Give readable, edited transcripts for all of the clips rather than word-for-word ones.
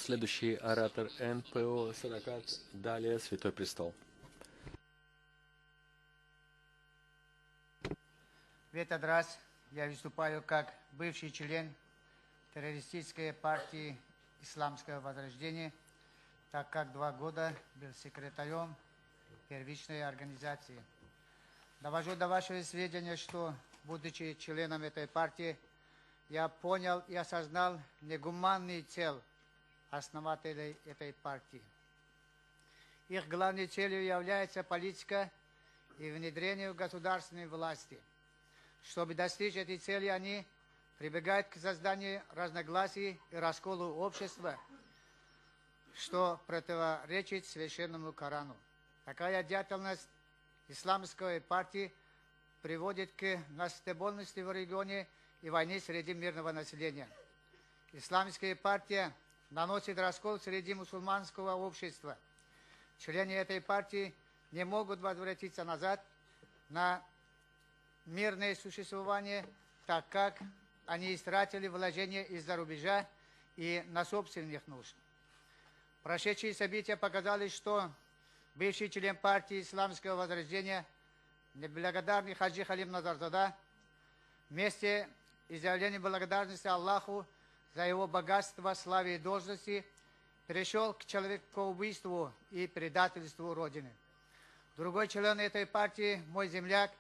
Следующий оратор НПО «Саракат», далее Святой Престол. В этот раз я выступаю как бывший член террористической партии «Исламское возрождение», так как 2 года был секретарем первичной организации. Довожу до вашего сведения, что, будучи членом этой партии, я понял и осознал негуманный цель основателей этой партии. Их главной целью является политика и внедрение в государственной власти. Чтобы достичь этой цели, они прибегают к созданию разногласий и расколу общества, что противоречит священному Корану. Такая деятельность исламской партии приводит к нестабильности в регионе и войне среди мирного населения. Исламская партия наносит раскол среди мусульманского общества. Члены этой партии не могут возвратиться назад на мирное существование, так как они истратили вложения из-за рубежа и на собственных нужд. Прошедшие события показали, что бывший член партии Исламского возрождения, неблагодарный Хаджи Халим Назарзада, вместе изъявления благодарности Аллаху за его богатство, славе и должности, перешел к человекоубийству и предательству Родины. Другой член этой партии, мой земляк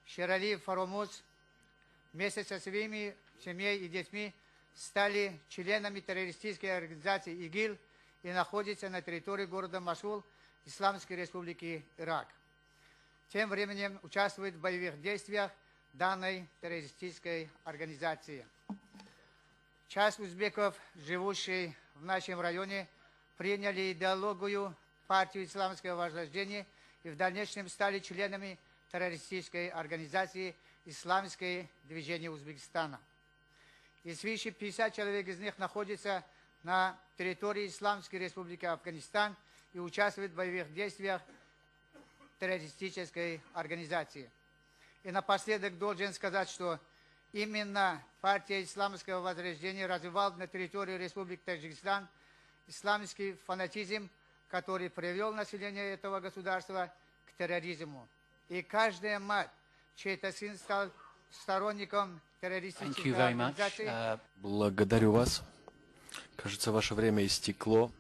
Шерали Фаромуз, вместе со своими семьей и детьми стали членами террористической организации ИГИЛ и находятся на территории города Мосул, Исламской Республики Ирак. Тем временем участвуют в боевых действиях данной террористической организации. Часть узбеков, живущих в нашем районе, приняли идеологию партии Исламского возрождения и в дальнейшем стали членами террористической организации «Исламское движение Узбекистана». И свыше 50 человек из них находятся на территории Исламской Республики Афганистан и участвуют в боевых действиях террористической организации. И напоследок должен сказать, что именно партия Исламского возрождения развивала на территории Республики Таджикистан исламский фанатизм, который привел население этого государства к терроризму. И каждая мать, чей-то сын стал сторонником террористической организации. Благодарю вас. Кажется, ваше время истекло.